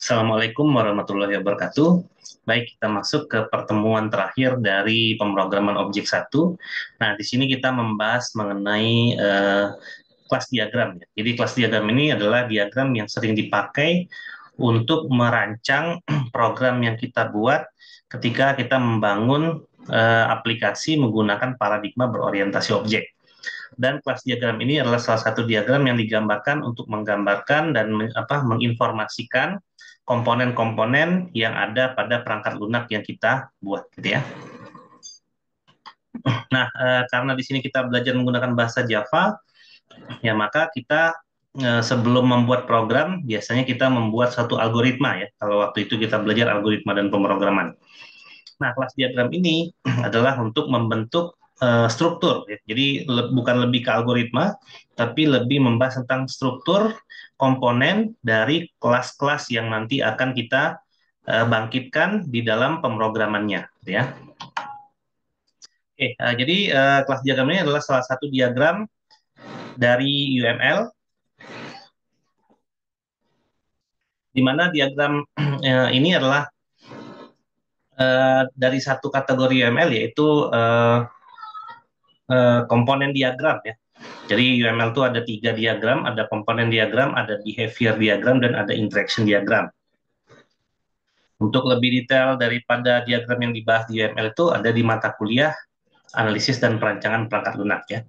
Assalamualaikum warahmatullahi wabarakatuh. Baik, kita masuk ke pertemuan terakhir dari pemrograman objek satu. Nah, di sini kita membahas mengenai kelas diagram. Ya. Jadi, kelas diagram ini adalah diagram yang sering dipakai untuk merancang program yang kita buat ketika kita membangun aplikasi menggunakan paradigma berorientasi objek. Dan kelas diagram ini adalah salah satu diagram yang digambarkan untuk menggambarkan dan menginformasikan komponen-komponen yang ada pada perangkat lunak yang kita buat, gitu ya. Nah, karena di sini kita belajar menggunakan bahasa Java, ya maka kita sebelum membuat program biasanya kita membuat satu algoritma ya. Kalau waktu itu kita belajar algoritma dan pemrograman. Nah, kelas diagram ini adalah untuk membentuk struktur. Ya. Jadi bukan lebih ke algoritma, tapi lebih membahas tentang struktur komponen dari kelas-kelas yang nanti akan kita bangkitkan di dalam pemrogramannya. Ya. Oke, jadi kelas diagram ini adalah salah satu diagram dari UML, di mana diagram ini adalah dari satu kategori UML yaitu komponen diagram ya. Jadi UML itu ada 3 diagram, ada komponen diagram, ada behavior diagram, dan ada interaction diagram. Untuk lebih detail daripada diagram yang dibahas di UML itu ada di mata kuliah analisis dan perancangan perangkat lunak ya.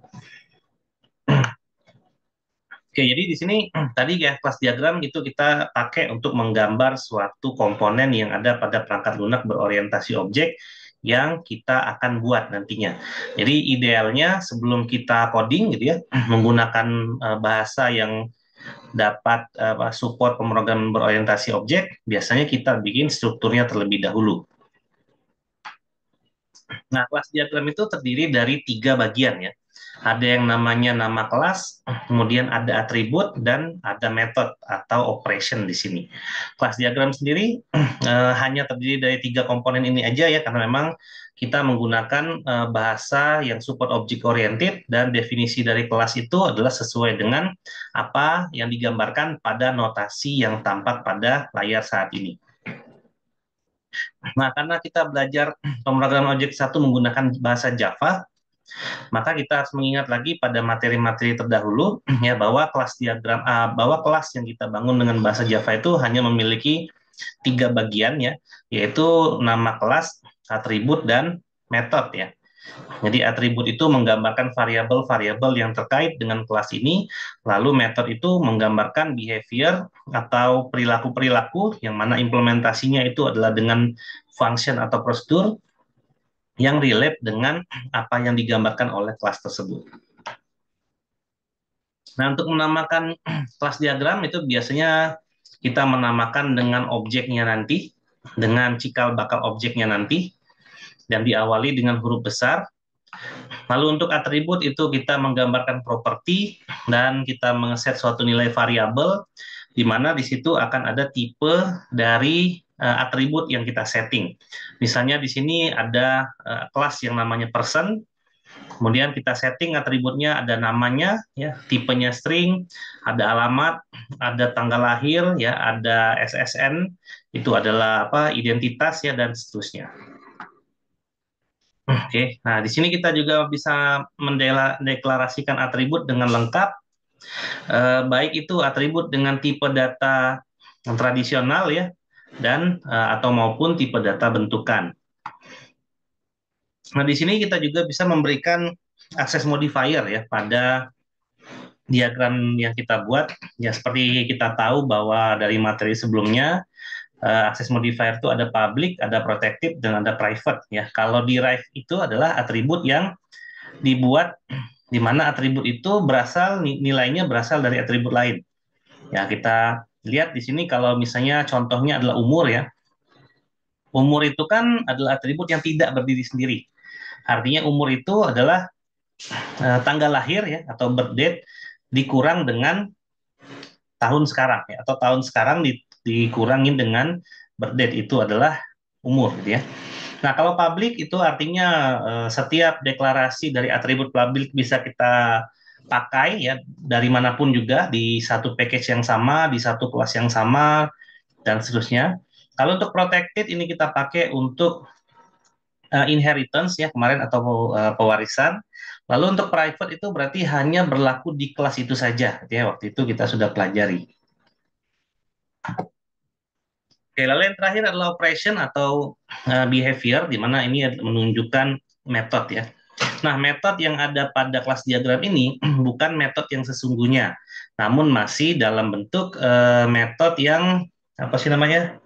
Oke, jadi di sini tadi ya kelas diagram itu kita pakai untuk menggambar suatu komponen yang ada pada perangkat lunak berorientasi objek yang kita akan buat nantinya. Jadi idealnya sebelum kita coding gitu ya, menggunakan bahasa yang dapat support pemrograman berorientasi objek, biasanya kita bikin strukturnya terlebih dahulu. Nah, kelas diagram itu terdiri dari 3 bagian ya. Ada yang namanya nama kelas, kemudian ada atribut, dan ada method atau operation di sini. Kelas diagram sendiri hanya terdiri dari 3 komponen ini aja ya, karena memang kita menggunakan bahasa yang support object oriented, dan definisi dari kelas itu adalah sesuai dengan apa yang digambarkan pada notasi yang tampak pada layar saat ini. Nah, karena kita belajar pemrograman objek satu menggunakan bahasa Java, maka kita harus mengingat lagi pada materi-materi terdahulu ya bahwa kelas yang kita bangun dengan bahasa Java itu hanya memiliki 3 bagian ya, yaitu nama kelas, atribut, dan metode ya. Jadi atribut itu menggambarkan variabel-variabel yang terkait dengan kelas ini, lalu metode itu menggambarkan behavior atau perilaku-perilaku yang mana implementasinya itu adalah dengan function atau prosedur yang relate dengan apa yang digambarkan oleh kelas tersebut. Nah, untuk menamakan kelas diagram itu biasanya kita menamakan dengan objeknya nanti, dengan cikal bakal objeknya nanti, dan diawali dengan huruf besar. Lalu untuk atribut itu kita menggambarkan properti dan kita mengeset suatu nilai variabel, di mana di situ akan ada tipe dari atribut yang kita setting. Misalnya di sini ada kelas yang namanya person, kemudian kita setting atributnya, ada namanya, ya, tipenya string, ada alamat, ada tanggal lahir, ya, ada SSN, itu adalah identitas, ya, dan seterusnya. Oke, nah di sini kita juga bisa mendeklarasikan atribut dengan lengkap, baik itu atribut dengan tipe data yang tradisional ya, dan atau maupun tipe data bentukan. Nah, di sini kita juga bisa memberikan akses modifier ya pada diagram yang kita buat. Ya, seperti kita tahu bahwa dari materi sebelumnya, akses modifier itu ada public, ada protected, dan ada private. Ya, kalau derive itu adalah atribut yang dibuat di mana atribut itu nilainya berasal dari atribut lain. Ya, kita lihat di sini kalau misalnya contohnya adalah umur ya. Umur itu kan adalah atribut yang tidak berdiri sendiri. Artinya umur itu adalah tanggal lahir ya atau birth date dikurang dengan tahun sekarang ya, atau tahun sekarang dikurangin dengan birth date, itu adalah umur gitu ya. Nah, kalau public itu artinya setiap deklarasi dari atribut public bisa kita pakai ya dari manapun juga, di satu package yang sama, di satu kelas yang sama, dan seterusnya. Kalau untuk protected ini kita pakai untuk inheritance ya kemarin atau pewarisan. Lalu untuk private itu berarti hanya berlaku di kelas itu saja, ya waktu itu kita sudah pelajari. Oke, lalu yang terakhir adalah operation atau behavior, di mana ini menunjukkan metode ya. Nah, metode yang ada pada kelas diagram ini bukan metode yang sesungguhnya, namun masih dalam bentuk metode yang apa sih namanya?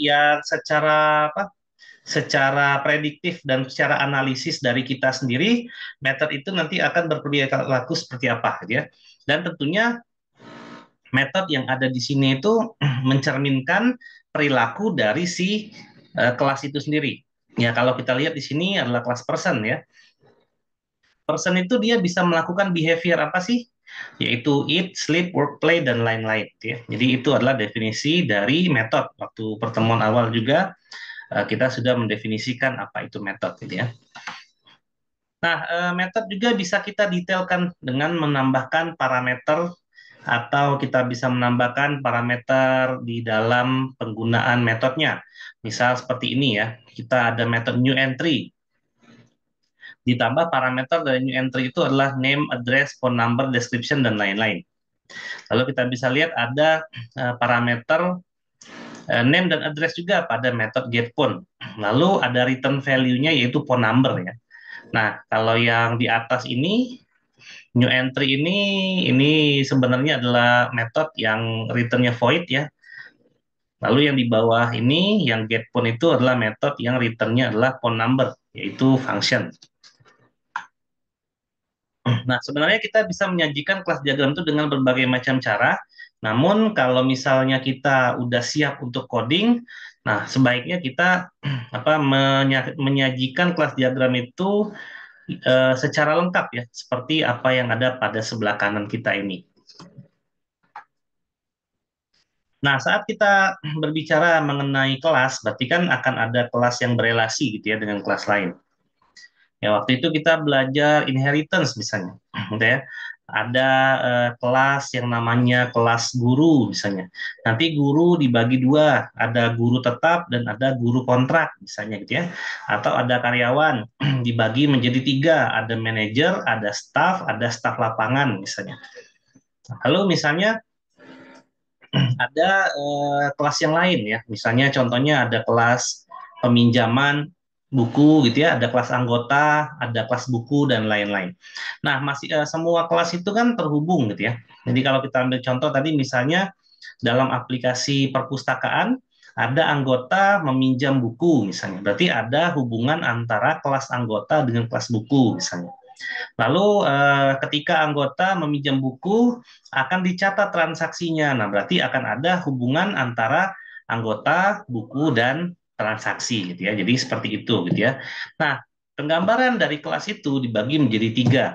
Yang secara apa? Secara prediktif dan secara analisis dari kita sendiri, metode itu nanti akan berperilaku seperti apa, ya. Dan tentunya metode yang ada di sini itu mencerminkan perilaku dari si kelas itu sendiri. Ya, kalau kita lihat di sini adalah kelas person ya. Person itu dia bisa melakukan behavior apa sih? Yaitu eat, sleep, work, play, dan lain-lain. Ya. Jadi itu adalah definisi dari metode. Waktu pertemuan awal juga kita sudah mendefinisikan apa itu metode. Gitu ya. Nah, metode juga bisa kita detailkan dengan menambahkan parameter atau kita bisa menambahkan parameter di dalam penggunaan metodenya. Misal seperti ini ya, kita ada metode new entry. Ditambah parameter dari new entry itu adalah name, address, phone number, description, dan lain-lain. Lalu kita bisa lihat ada parameter name dan address juga pada metode getPhone. Lalu ada return value-nya yaitu phone number ya. Nah, kalau yang di atas ini new entry ini sebenarnya adalah metode yang returnnya void ya. Lalu yang di bawah ini yang get phone itu adalah metode yang returnnya adalah phone number yaitu function. Nah, sebenarnya kita bisa menyajikan kelas diagram itu dengan berbagai macam cara. Namun kalau misalnya kita udah siap untuk coding, nah sebaiknya kita menyajikan kelas diagram itu secara lengkap ya, seperti apa yang ada pada sebelah kanan kita ini. Nah, saat kita berbicara mengenai kelas, berarti kan akan ada kelas yang berelasi gitu ya dengan kelas lain. Ya, waktu itu kita belajar inheritance misalnya, gitu ya. Ada kelas yang namanya kelas guru misalnya. Nanti guru dibagi dua, ada guru tetap dan ada guru kontrak misalnya gitu ya. Atau ada karyawan dibagi menjadi tiga, ada manajer, ada staf lapangan misalnya. Lalu misalnya ada kelas yang lain ya, misalnya contohnya ada kelas peminjaman buku gitu ya, ada kelas anggota, ada kelas buku dan lain-lain. Nah, masih semua kelas itu kan terhubung gitu ya. Jadi kalau kita ambil contoh tadi misalnya dalam aplikasi perpustakaan ada anggota meminjam buku misalnya, berarti ada hubungan antara kelas anggota dengan kelas buku misalnya. Lalu ketika anggota meminjam buku akan dicatat transaksinya. Nah, berarti akan ada hubungan antara anggota, buku dan transaksi gitu ya. Jadi seperti itu gitu ya. Nah, penggambaran dari kelas itu dibagi menjadi tiga.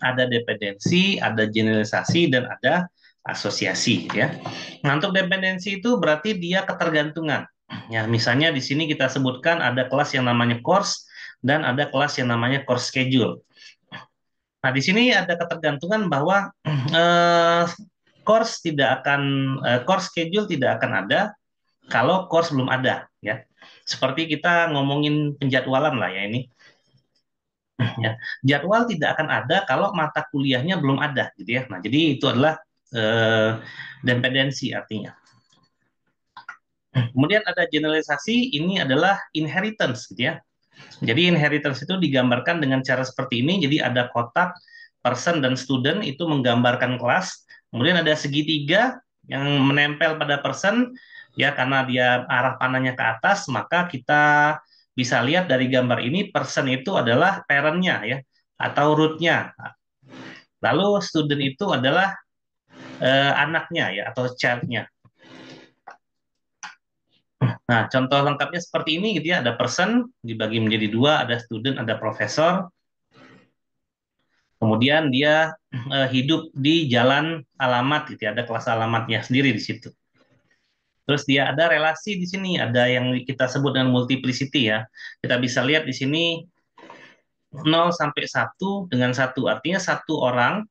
Ada dependensi, ada generalisasi, dan ada asosiasi gitu ya. Nah, untuk dependensi itu berarti dia ketergantungan. Ya, misalnya di sini kita sebutkan ada kelas yang namanya course dan ada kelas yang namanya course schedule. Nah, di sini ada ketergantungan bahwa course schedule tidak akan ada kalau course belum ada, ya. Seperti kita ngomongin penjadwalan lah ya ini. Ya, jadwal tidak akan ada kalau mata kuliahnya belum ada, gitu ya. Nah, jadi itu adalah dependensi artinya. Kemudian ada generalisasi, ini adalah inheritance, gitu ya. Jadi inheritance itu digambarkan dengan cara seperti ini. Jadi ada kotak person dan student itu menggambarkan kelas. Kemudian ada segitiga yang menempel pada person ya karena dia arah panahnya ke atas, maka kita bisa lihat dari gambar ini person itu adalah parent-nya ya atau root-nya. Lalu student itu adalah anaknya ya atau child-nya. Nah, contoh lengkapnya seperti ini gitu ya, ada person dibagi menjadi dua, ada student, ada profesor. Kemudian dia hidup di jalan alamat gitu ya, ada kelas alamatnya sendiri di situ. Terus dia ada relasi di sini, ada yang kita sebut dengan multiplicity ya. Kita bisa lihat di sini 0 sampai 1 dengan 1, artinya satu orang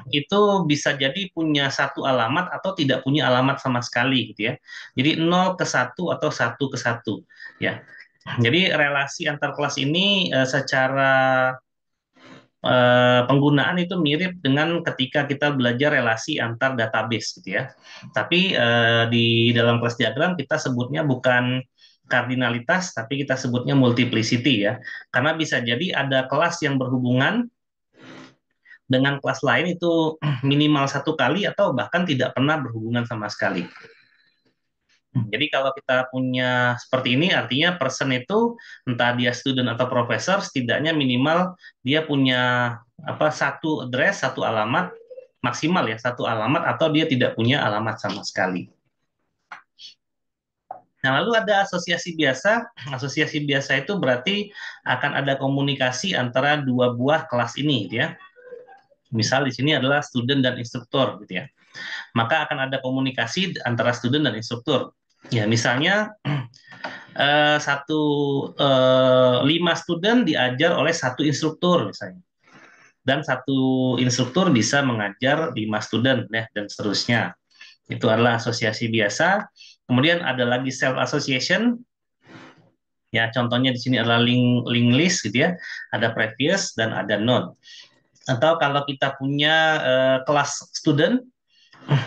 itu bisa jadi punya satu alamat atau tidak punya alamat sama sekali gitu ya. Jadi 0 ke 1 atau 1 ke 1 ya. Jadi relasi antar kelas ini secara penggunaan itu mirip dengan ketika kita belajar relasi antar database gitu ya. Tapi di dalam kelas diagram kita sebutnya bukan kardinalitas, tapi kita sebutnya multiplicity ya. Karena bisa jadi ada kelas yang berhubungan dengan kelas lain itu minimal satu kali atau bahkan tidak pernah berhubungan sama sekali. Jadi kalau kita punya seperti ini, artinya person itu entah dia student atau profesor, setidaknya minimal dia punya satu address, satu alamat maksimal ya, satu alamat atau dia tidak punya alamat sama sekali. Nah, lalu ada asosiasi biasa. Asosiasi biasa itu berarti akan ada komunikasi antara dua buah kelas ini, gitu ya. Misal di sini adalah student dan instruktur, gitu ya. Maka akan ada komunikasi antara student dan instruktur. Ya, misalnya 5 student diajar oleh satu instruktur misalnya, dan satu instruktur bisa mengajar 5 student ya, dan seterusnya. Itu adalah asosiasi biasa. Kemudian ada lagi self association. Ya, contohnya di sini adalah link list gitu ya. Ada previous dan ada node. Atau kalau kita punya kelas student,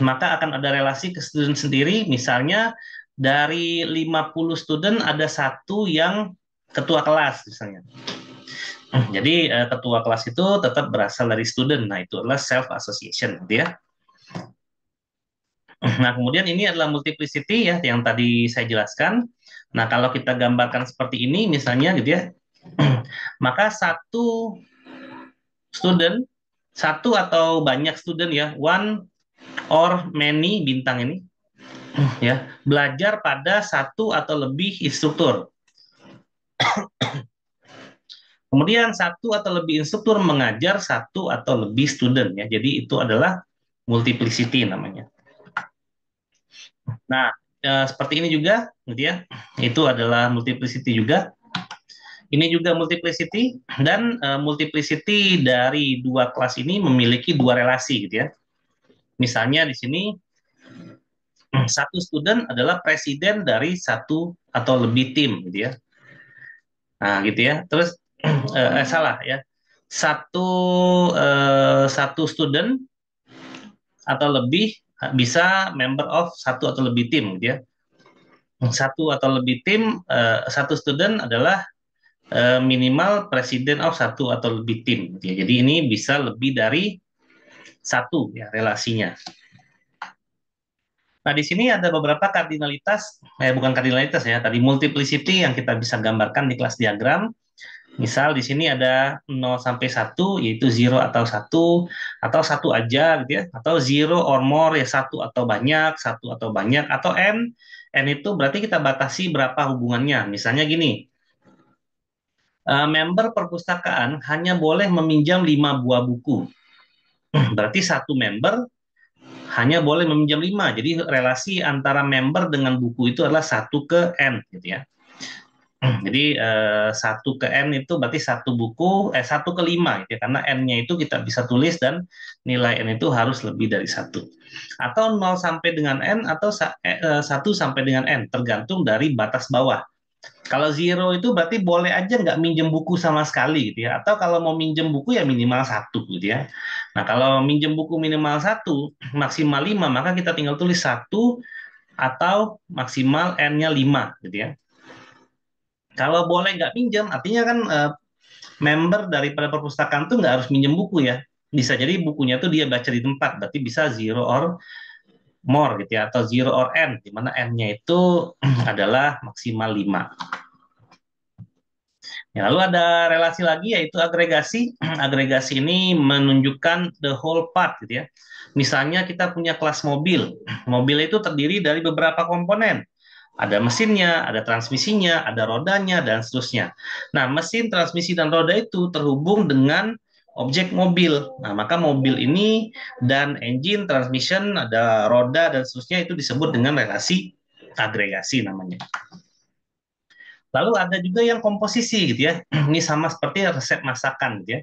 maka akan ada relasi ke student sendiri. Misalnya dari 50 student ada satu yang ketua kelas misalnya. Jadi ketua kelas itu tetap berasal dari student. Nah, itu adalah self association gitu ya. Nah, kemudian ini adalah multiplicity ya yang tadi saya jelaskan. Nah, kalau kita gambarkan seperti ini misalnya gitu ya, maka satu student, satu atau banyak student ya, one or many bintang ini ya, belajar pada satu atau lebih instruktur. Kemudian satu atau lebih instruktur mengajar satu atau lebih student ya. Jadi itu adalah multiplicity namanya. Nah, seperti ini juga gitu ya. Itu adalah multiplicity juga. Ini juga multiplicity dan multiplicity dari dua kelas ini memiliki dua relasi gitu ya. Misalnya di sini satu student adalah presiden dari satu atau lebih tim gitu ya. Nah, gitu ya. Terus salah ya. Satu satu student atau lebih bisa member of satu atau lebih tim gitu ya. Satu atau lebih tim, satu student adalah minimal presiden of satu atau lebih tim gitu ya. Jadi ini bisa lebih dari satu ya relasinya. Nah, di sini ada beberapa kardinalitas, bukan kardinalitas ya, tadi multiplicity yang kita bisa gambarkan di kelas diagram. Misal di sini ada 0 sampai 1 yaitu 0 atau satu aja gitu ya, atau 0 or more ya satu atau banyak, atau n. N itu berarti kita batasi berapa hubungannya. Misalnya gini, member perpustakaan hanya boleh meminjam 5 buah buku. Berarti satu member hanya boleh meminjam 5. Jadi relasi antara member dengan buku itu adalah 1 ke n gitu ya. Jadi 1 ke n itu berarti satu buku 1 ke 5 gitu ya, karena n-nya itu kita bisa tulis dan nilai n itu harus lebih dari 1. Atau 0 sampai dengan n atau 1 sampai dengan n tergantung dari batas bawah. Kalau 0 itu berarti boleh aja nggak minjem buku sama sekali gitu ya. Atau kalau mau minjem buku ya minimal 1 gitu ya. Nah, kalau minjem buku minimal 1, maksimal 5, maka kita tinggal tulis 1 atau maksimal n-nya 5 gitu ya. Kalau boleh nggak minjem, artinya kan member daripada perpustakaan tuh nggak harus minjem buku ya. Bisa jadi bukunya tuh dia baca di tempat, berarti bisa 0 or more gitu ya, atau 0 or n, di mana n-nya itu adalah maksimal 5. Ya, lalu ada relasi lagi yaitu agregasi. Agregasi ini menunjukkan the whole part gitu ya. Misalnya kita punya kelas mobil. Mobil itu terdiri dari beberapa komponen. Ada mesinnya, ada transmisinya, ada rodanya, dan seterusnya. Nah, mesin, transmisi, dan roda itu terhubung dengan objek mobil. Nah, maka mobil ini dan engine, transmission, ada roda, dan seterusnya itu disebut dengan relasi agregasi namanya. Lalu ada juga yang komposisi gitu ya. Ini sama seperti resep masakan gitu ya.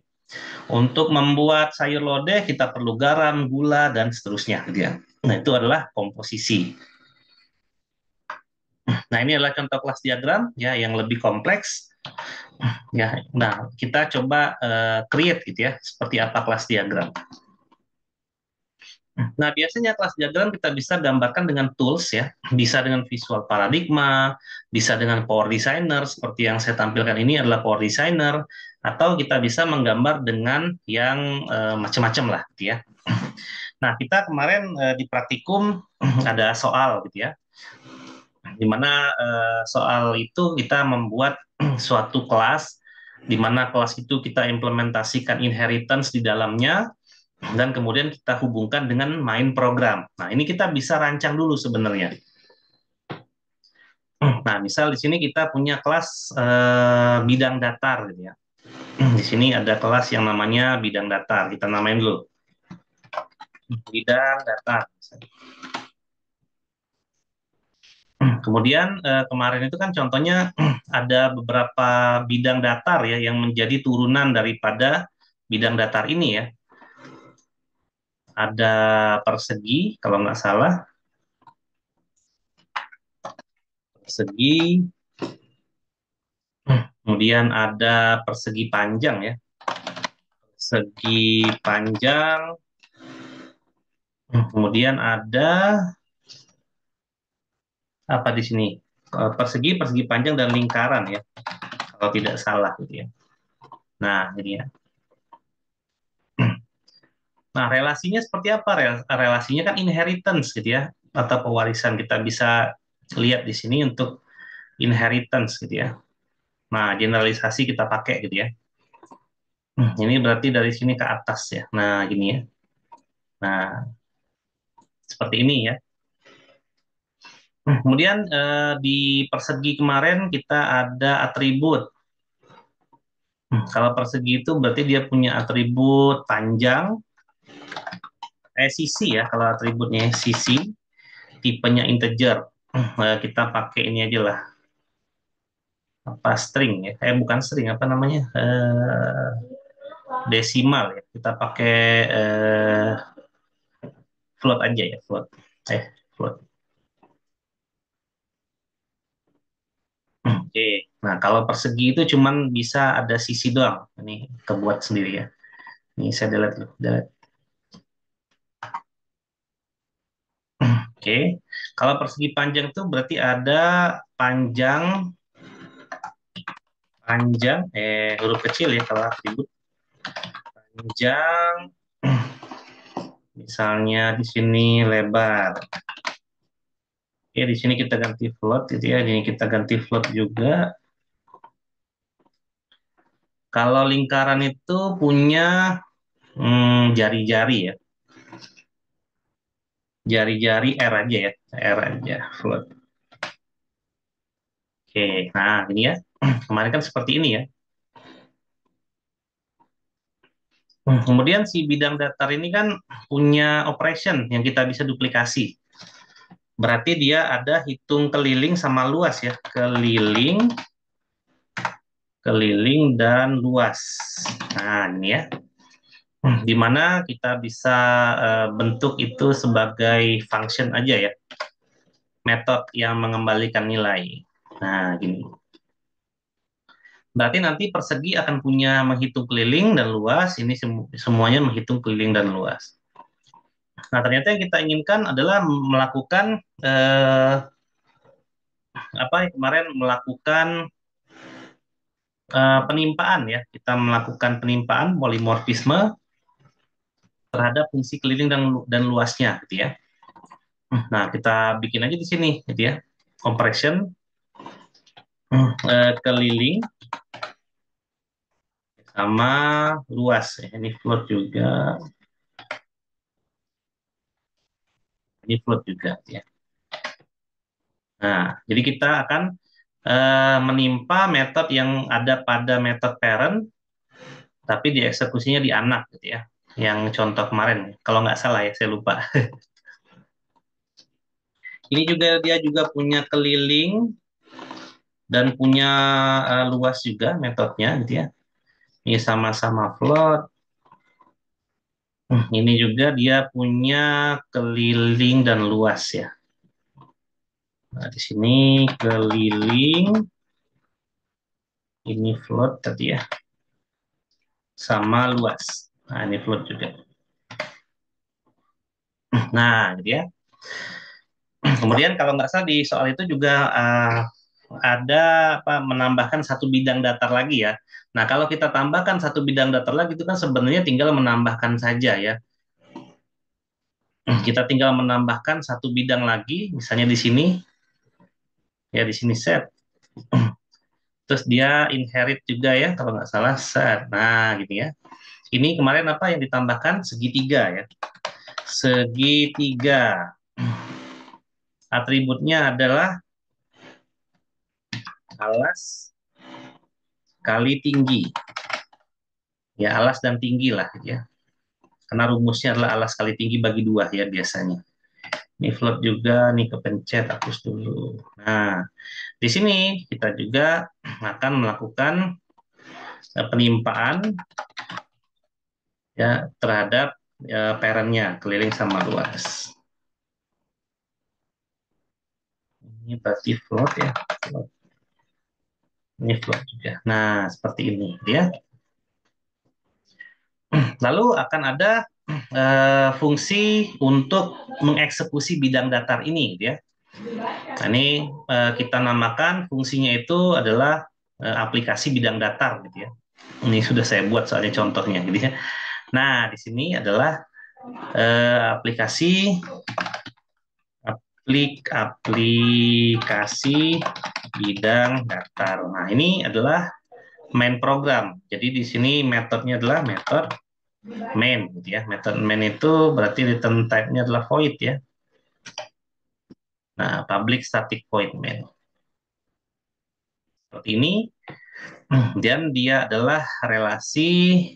Untuk membuat sayur lodeh kita perlu garam, gula, dan seterusnya, gitu ya. Nah, itu adalah komposisi. Nah, ini adalah contoh kelas diagram ya yang lebih kompleks ya. Nah, kita coba create gitu ya, seperti apa kelas diagram. Nah, biasanya kelas diagram kita bisa gambarkan dengan tools ya, bisa dengan visual paradigma, bisa dengan Power Designer seperti yang saya tampilkan ini adalah Power Designer, atau kita bisa menggambar dengan yang macam-macam lah, gitu ya. Nah, kita kemarin di praktikum ada soal gitu ya, di mana soal itu kita membuat suatu kelas, di mana kelas itu kita implementasikan inheritance di dalamnya, dan kemudian kita hubungkan dengan main program. Nah, ini kita bisa rancang dulu sebenarnya. Nah, misal di sini kita punya kelas bidang datar gitu ya. Di sini ada kelas yang namanya bidang datar. Kita namain dulu. Bidang datar. Kemudian kemarin itu kan contohnya ada beberapa bidang datar ya yang menjadi turunan daripada bidang datar ini ya. Ada persegi kalau nggak salah, persegi, kemudian ada persegi panjang ya, persegi panjang, kemudian ada apa di sini. Persegi, persegi panjang dan lingkaran ya, kalau tidak salah gitu ya. Nah, ini ya. Nah, relasinya seperti apa? Relasinya kan inheritance gitu ya, atau pewarisan. Kita bisa lihat di sini untuk inheritance gitu ya. Nah, generalisasi kita pakai gitu ya. Ini berarti dari sini ke atas ya. Nah, gini ya. Nah, seperti ini ya. Kemudian di persegi kemarin kita ada atribut. Kalau persegi itu berarti dia punya atribut panjang, sisi ya. Kalau atributnya sisi, tipenya integer. Kita pakai ini aja lah. Apa string ya? Bukan string, apa namanya? Desimal ya. Kita pakai float aja ya, float. Float. Oke. Nah, kalau persegi itu cuman bisa ada sisi doang. Ini kebuat sendiri ya. Ini saya delete dulu. Delete. Oke. Kalau persegi panjang itu berarti ada panjang, panjang, huruf kecil ya kalau atribut. Panjang, misalnya di sini lebar. Oke, di sini kita ganti float gitu ya. Ini kita ganti float juga. Kalau lingkaran itu punya jari-jari ya. Jari-jari R aja ya. R aja, float. Oke, nah ini ya. Kemarin kan seperti ini ya. Kemudian si bidang datar ini kan punya operation yang kita bisa duplikasi. Berarti dia ada hitung keliling sama luas ya. Keliling, keliling, dan luas. Nah, ini ya. Di mana kita bisa bentuk itu sebagai function aja ya. Metode yang mengembalikan nilai. Nah, gini. Berarti nanti persegi akan punya menghitung keliling dan luas. Ini semuanya menghitung keliling dan luas. Nah, ternyata yang kita inginkan adalah melakukan apa kemarin melakukan penimpaan ya. Kita melakukan penimpaan polimorfisme terhadap fungsi keliling dan luasnya gitu ya. Nah, kita bikin aja di sini gitu ya. Compression keliling sama luas ya. Ini float juga. Ini float juga ya. Nah, jadi kita akan menimpa metode yang ada pada metode parent, tapi dieksekusinya di anak gitu ya. Yang contoh kemarin, kalau nggak salah ya, saya lupa. Ini juga dia juga punya keliling dan punya luas juga metodenya gitu ya. Ini sama-sama float. Ini juga dia punya keliling dan luas ya. Nah, di sini keliling, ini float tadi ya, sama luas. Nah, ini float juga. Nah, gitu ya. Kemudian kalau nggak salah di soal itu juga ada apa menambahkan satu bidang datar lagi ya. Nah, kalau kita tambahkan satu bidang datar lagi itu kan sebenarnya tinggal menambahkan saja ya. Kita tinggal menambahkan satu bidang lagi, misalnya di sini ya di sini set. Terus dia inherit juga ya kalau nggak salah set. Nah, gitu ya. Ini kemarin apa yang ditambahkan segitiga ya. Segitiga. Atributnya adalah alas kali tinggi. Ya, alas dan tinggi lah ya. Karena rumusnya adalah alas kali tinggi bagi dua ya biasanya. Ini float juga, nih kepencet, hapus dulu. Nah, di sini kita juga akan melakukan penimpaan ya terhadap parentnya, keliling sama luas. Ini berarti float ya. Float. Ini float juga. Nah, seperti ini ya. Lalu akan ada fungsi untuk mengeksekusi bidang datar ini ya. Nah, ini kita namakan fungsinya itu adalah aplikasi bidang datar gitu ya. Ini sudah saya buat soalnya contohnya gitu ya. Nah, di sini adalah aplikasi aplikasi bidang datar. Nah, ini adalah main program. Jadi di sini metodenya adalah metode main gitu ya. Metode main itu berarti return type-nya adalah void ya. Nah, public static void main. Seperti ini. Dan dia adalah relasi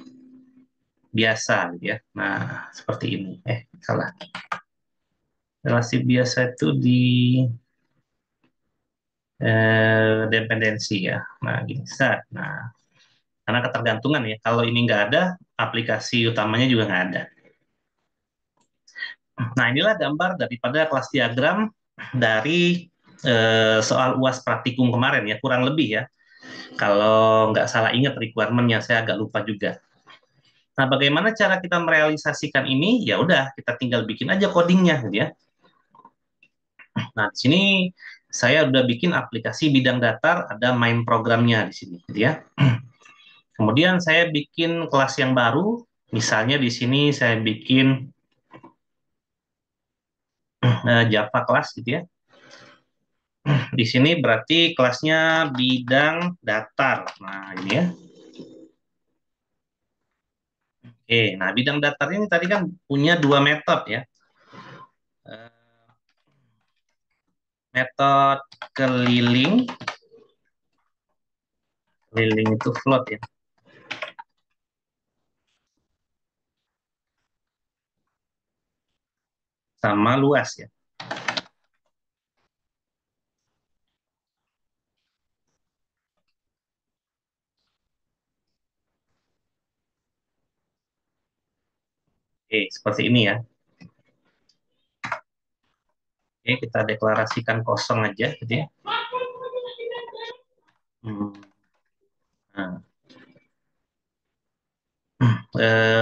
biasa gitu ya. Nah, seperti ini. Salah. Relasi biasa itu di dependensi ya. Nah, gini. Nah, karena ketergantungan ya. Kalau ini nggak ada, aplikasi utamanya juga nggak ada. Nah, inilah gambar daripada kelas diagram dari soal UAS praktikum kemarin ya, kurang lebih ya. Kalau nggak salah ingat requirement-nya, saya agak lupa juga. Nah, bagaimana cara kita merealisasikan ini? Ya udah, kita tinggal bikin aja codingnya, gitu ya. Nah, di sini saya udah bikin aplikasi bidang datar, ada main programnya di sini, gitu ya. Kemudian saya bikin kelas yang baru, misalnya di sini saya bikin Java kelas, gitu ya. Di sini berarti kelasnya bidang datar. Nah, ini ya. Oke, nah bidang datar ini tadi kan punya dua metode ya. Eh, Metode keliling, keliling itu float ya, sama luas ya. Oke, seperti ini ya. Oke, kita deklarasikan kosong aja gitu ya. Hmm, Nah,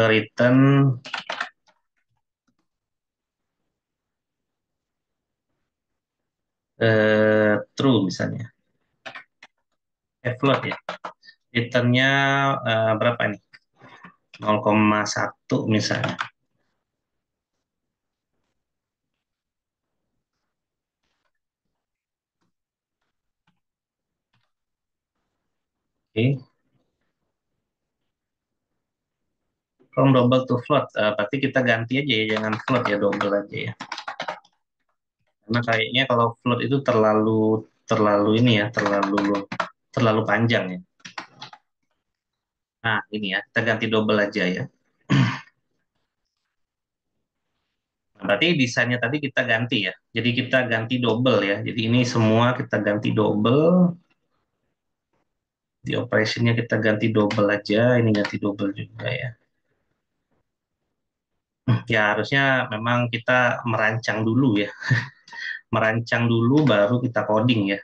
return true misalnya. Float ya. Returnnya berapa nih? 0,1 misalnya. Oke. From double to float, berarti kita ganti aja ya, jangan float ya, double aja ya. Karena kayaknya kalau float itu terlalu terlalu ini ya, terlalu panjang ya. Nah, ini ya, kita ganti double aja ya. Nah, berarti desainnya tadi kita ganti ya. Jadi kita ganti double ya. Jadi ini semua kita ganti double. Di operationnya kita ganti double aja, ini ganti double juga ya. Ya harusnya memang kita merancang dulu ya, merancang dulu baru kita coding ya.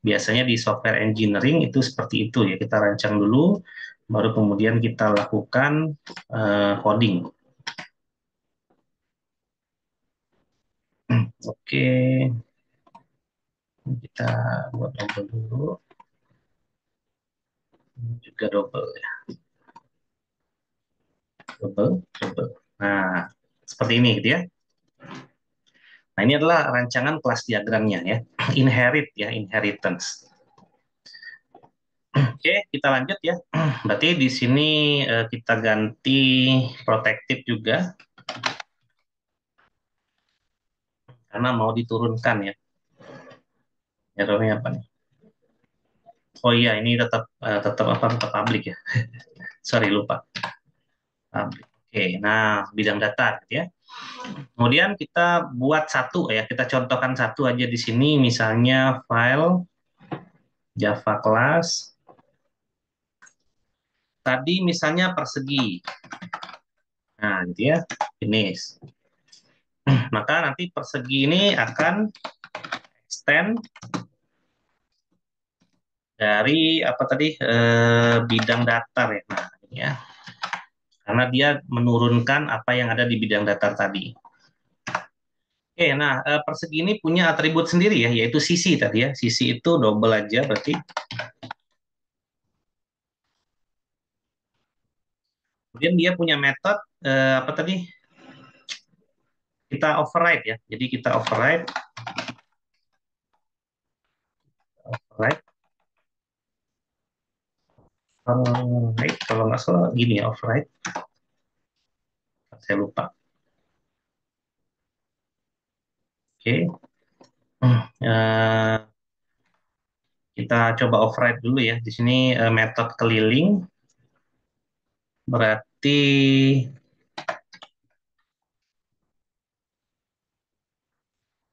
Biasanya di software engineering itu seperti itu ya, kita rancang dulu, baru kemudian kita lakukan coding. Oke, kita buat double dulu, juga double ya, double, double. Nah, seperti ini gitu ya. Nah, ini adalah rancangan kelas diagramnya ya, inherit ya, inheritance. Oke, kita lanjut ya. Berarti di sini kita ganti protected juga karena mau diturunkan ya. Errornya apa nih? Oh iya, ini tetap tetap apa? Tetap public ya. Sorry lupa. Public. Oke, nah bidang data gitu ya. Kemudian kita buat satu ya. Kita contohkan satu aja di sini, misalnya file Java class. Tadi misalnya persegi. Nah, gitu ya. Finish. Maka nanti persegi ini akan extend dari apa tadi bidang datar ya. Nah, ini ya. Karena dia menurunkan apa yang ada di bidang datar tadi. Oke, nah persegi ini punya atribut sendiri ya, yaitu sisi tadi ya. Sisi itu double aja berarti. Kemudian dia punya metode apa tadi? Kita override ya. Jadi kita override, override, override. Kalau nggak salah gini ya, override. Saya lupa. Oke. Eh, kita coba override dulu ya. Di sini metode keliling berarti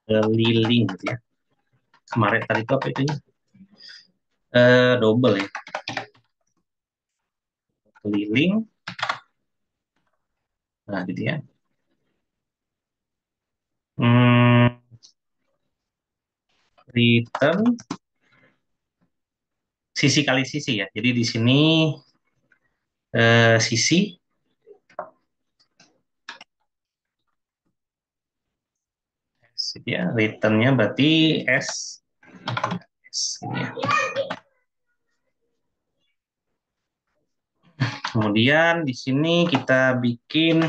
keliling gitu ya. Kemarin tadi itu apa itu ya? Double ya. Keliling. Nah, gitu ya. Hmm, return sisi kali sisi ya. Jadi di sini sisi ya, returnnya berarti S, S ini ya. Kemudian di sini kita bikin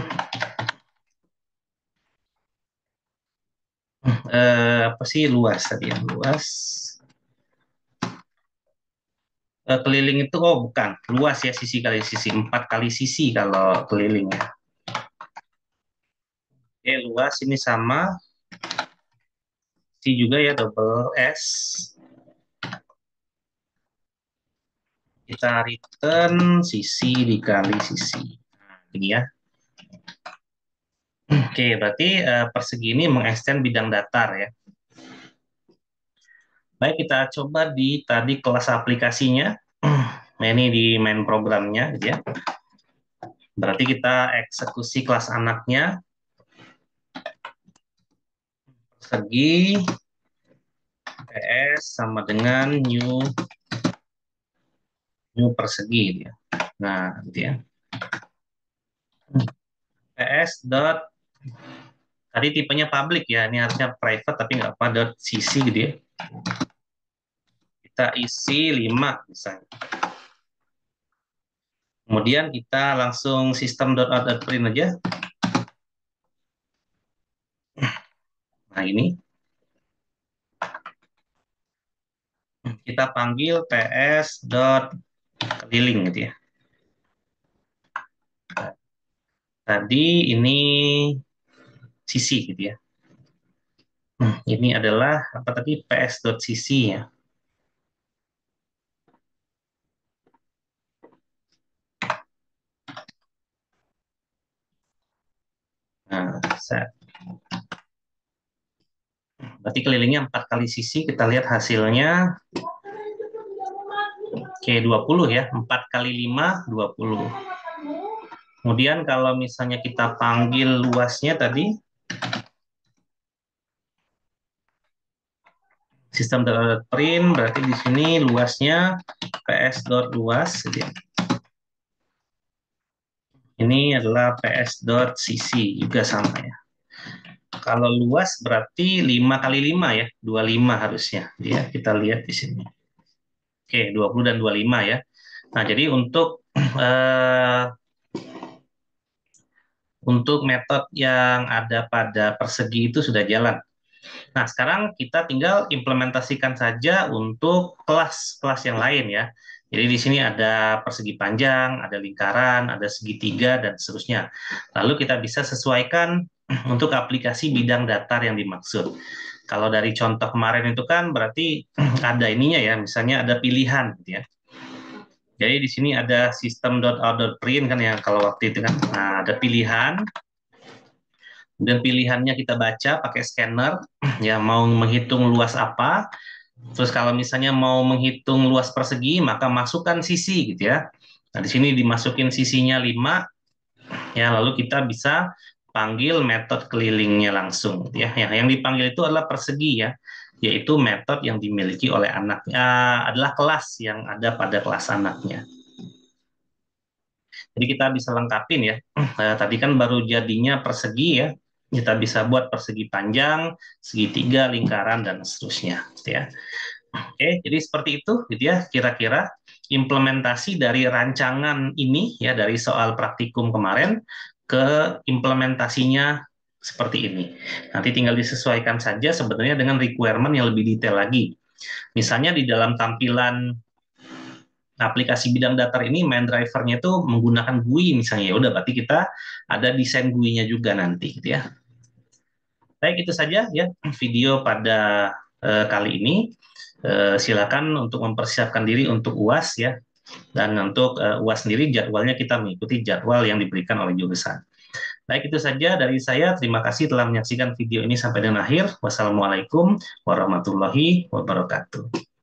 apa sih luas tadi ya, luas. Keliling itu oh bukan luas ya, sisi kali sisi, 4 kali sisi kalau keliling ya. Oke, luas ini sama si juga ya, double S. Kita return sisi dikali sisi. Nah, ini ya. Oke, berarti persegi ini mengextend bidang datar ya. Baik, kita coba di tadi kelas aplikasinya. Nah, ini di main programnya gitu ya. Berarti kita eksekusi kelas anaknya, persegi PS sama dengan new persegi gitu ya. Nah, gitu ya. PS dot tadi tipenya public ya, ini harusnya private tapi nggak apa dot cc gitu ya. Kita isi 5 misalnya. Kemudian kita langsung system.out.print aja. Nah, ini kita panggil ps.keliling gitu ya. Tadi ini sisi gitu ya. Ini adalah apa tadi ps.cc ya. Nah, set. Berarti kelilingnya 4 kali sisi, kita lihat hasilnya. Oke, 20 ya. 4 kali 5, 20. Kemudian kalau misalnya kita panggil luasnya tadi, sistem dot print, berarti di sini luasnya ps.luas. Gitu ya. Ini adalah ps.cc juga sama ya. Kalau luas berarti 5 kali 5 ya, 25 harusnya. Ya, kita lihat di sini. Oke, 20 dan 25 ya. Nah, jadi untuk metode yang ada pada persegi itu sudah jalan. Nah, sekarang kita tinggal implementasikan saja untuk kelas-kelas yang lain ya. Jadi di sini ada persegi panjang, ada lingkaran, ada segitiga, dan seterusnya. Lalu kita bisa sesuaikan untuk aplikasi bidang datar yang dimaksud. Kalau dari contoh kemarin itu kan berarti ada ininya ya, misalnya ada pilihan gitu ya. Jadi di sini ada sistem .out.print kan ya kalau waktu itu kan. Nah, ada pilihan, dan pilihannya kita baca pakai scanner ya mau menghitung luas apa. Terus kalau misalnya mau menghitung luas persegi maka masukkan sisi gitu ya. Nah, di sini dimasukin sisinya 5 ya, lalu kita bisa panggil metode kelilingnya langsung gitu ya. Yang dipanggil itu adalah persegi ya, yaitu metode yang dimiliki oleh anaknya, adalah kelas yang ada pada kelas anaknya. Jadi kita bisa lengkapin ya. Tadi kan baru jadinya persegi ya. Kita bisa buat persegi panjang, segitiga, lingkaran, dan seterusnya. Gitu ya. Oke, jadi seperti itu gitu ya kira-kira implementasi dari rancangan ini ya dari soal praktikum kemarin ke implementasinya seperti ini. Nanti tinggal disesuaikan saja sebenarnya dengan requirement yang lebih detail lagi. Misalnya di dalam tampilan aplikasi bidang datar ini main drivernya itu menggunakan GUI misalnya, ya udah berarti kita ada desain GUI-nya juga nanti gitu ya. Baik, itu saja ya video pada kali ini. Silakan untuk mempersiapkan diri untuk UAS ya. Dan untuk UAS sendiri jadwalnya kita mengikuti jadwal yang diberikan oleh jurusan. Baik, itu saja dari saya. Terima kasih telah menyaksikan video ini sampai dengan akhir. Wassalamualaikum warahmatullahi wabarakatuh.